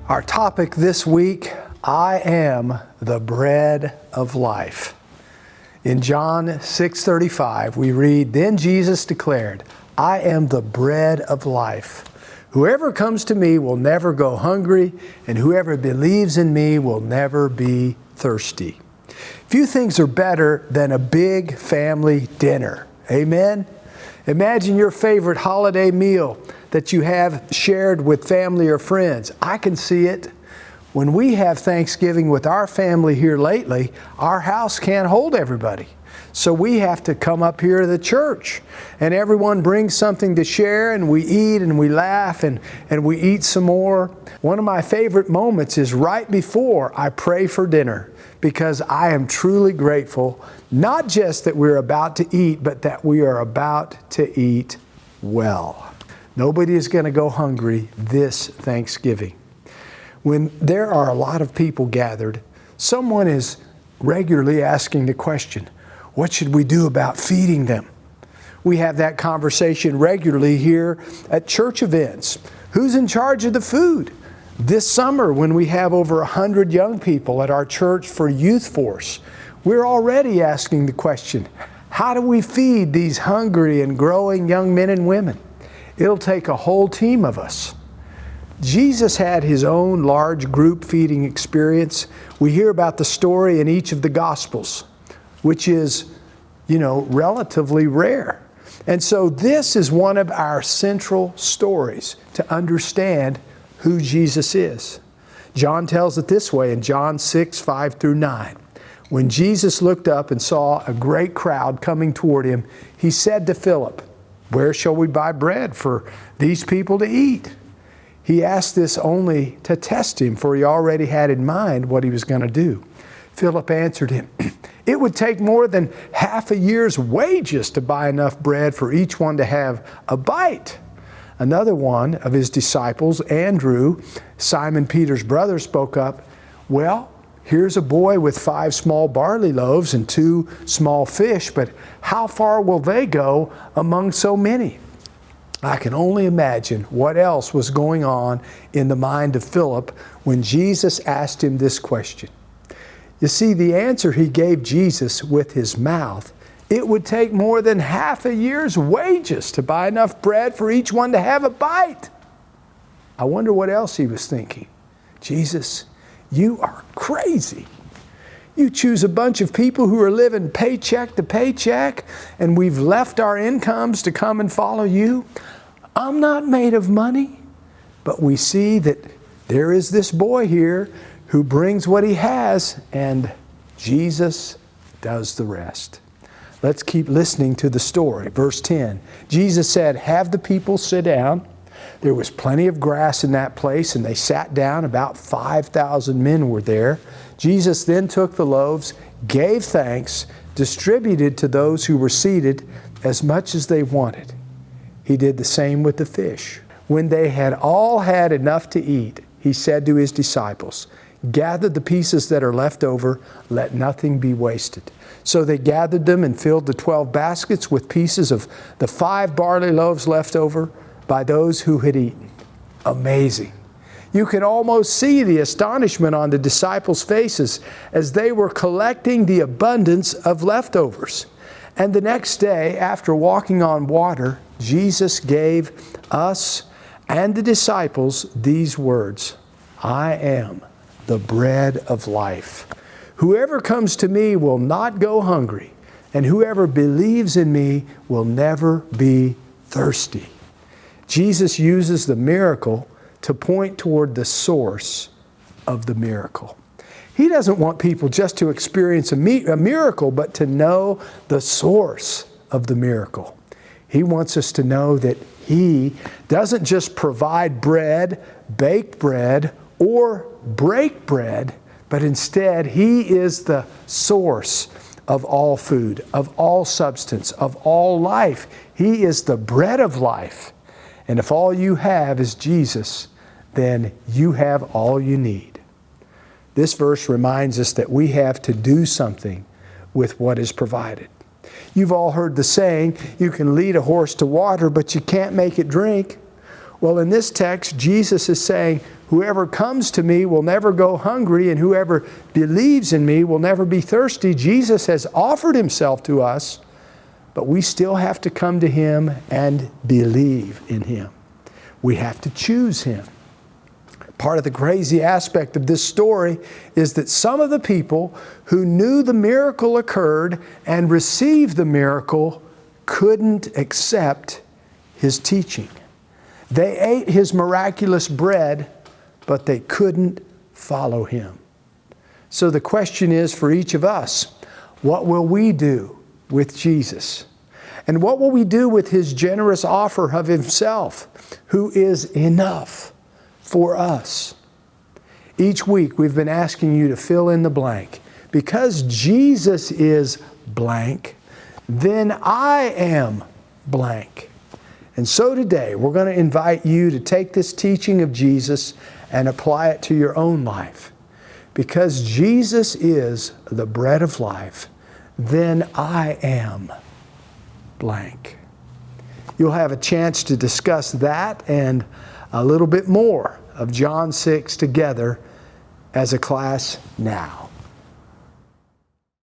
Our topic this week, I am the bread of life. In John 6:35, we read, "Then Jesus declared, I am the bread of life. Whoever comes to me will never go hungry, and whoever believes in me will never be thirsty." Few things are better than a big family dinner. Amen? Imagine your favorite holiday meal that you have shared with family or friends. I can see it. When we have Thanksgiving with our family here lately, our house can't hold everybody. So we have to come up here to the church, and everyone brings something to share, and we eat and we laugh and we eat some more. One of my favorite moments is right before I pray for dinner, because I am truly grateful, not just that we're about to eat, but that we are about to eat well. Nobody is going to go hungry this Thanksgiving. When there are a lot of people gathered, someone is regularly asking the question, what should we do about feeding them? We have that conversation regularly here at church events. Who's in charge of the food? This summer, when we have over 100 young people at our church for Youth Force, we're already asking the question, how do we feed these hungry and growing young men and women? It'll take a whole team of us. Jesus had his own large group feeding experience. We hear about the story in each of the Gospels, which is, relatively rare. And so this is one of our central stories to understand who Jesus is. John tells it this way in John 6:5-9. When Jesus looked up and saw a great crowd coming toward him, he said to Philip, "Where shall we buy bread for these people to eat?" He asked this only to test him, for he already had in mind what he was going to do. Philip answered him, "It would take more than half a year's wages to buy enough bread for each one to have a bite." Another one of his disciples, Andrew, Simon Peter's brother, spoke up, "Well, here's a boy with 5 small barley loaves and 2 small fish, but how far will they go among so many?" I can only imagine what else was going on in the mind of Philip when Jesus asked him this question. You see, the answer he gave Jesus with his mouth, it would take more than half a year's wages to buy enough bread for each one to have a bite. I wonder what else he was thinking. Jesus, you are crazy. You choose a bunch of people who are living paycheck to paycheck, and we've left our incomes to come and follow you. I'm not made of money. But we see that there is this boy here who brings what he has, and Jesus does the rest. Let's keep listening to the story. Verse 10, Jesus said, "Have the people sit down." There was plenty of grass in that place, and they sat down. About 5,000 men were there. Jesus then took the loaves, gave thanks, distributed to those who were seated as much as they wanted. He did the same with the fish. When they had all had enough to eat, he said to his disciples, "Gather the pieces that are left over, let nothing be wasted." So they gathered them and filled the 12 baskets with pieces of the 5 barley loaves left over by those who had eaten. Amazing. You can almost see the astonishment on the disciples' faces as they were collecting the abundance of leftovers. And the next day, after walking on water, Jesus gave us and the disciples these words, "I am the bread of life. Whoever comes to me will not go hungry, and whoever believes in me will never be thirsty." Jesus uses the miracle to point toward the source of the miracle. He doesn't want people just to experience a miracle, but to know the source of the miracle. He wants us to know that He doesn't just provide bread, bake bread, or break bread, but instead He is the source of all food, of all substance, of all life. He is the bread of life. And if all you have is Jesus, then you have all you need. This verse reminds us that we have to do something with what is provided. You've all heard the saying, you can lead a horse to water, but you can't make it drink. Well, in this text, Jesus is saying, Whoever comes to me will never go hungry, and whoever believes in me will never be thirsty. Jesus has offered himself to us, but we still have to come to him and believe in him. We have to choose him. Part of the crazy aspect of this story is that some of the people who knew the miracle occurred and received the miracle couldn't accept his teaching. They ate his miraculous bread, but they couldn't follow him. So the question is for each of us, what will we do with Jesus? And what will we do with his generous offer of himself, who is enough for us? Each week we've been asking you to fill in the blank. Because Jesus is blank, then I am blank. And so today we're going to invite you to take this teaching of Jesus and apply it to your own life. Because Jesus is the bread of life, then I am blank. You'll have a chance to discuss that and a little bit more of John 6 together as a class now.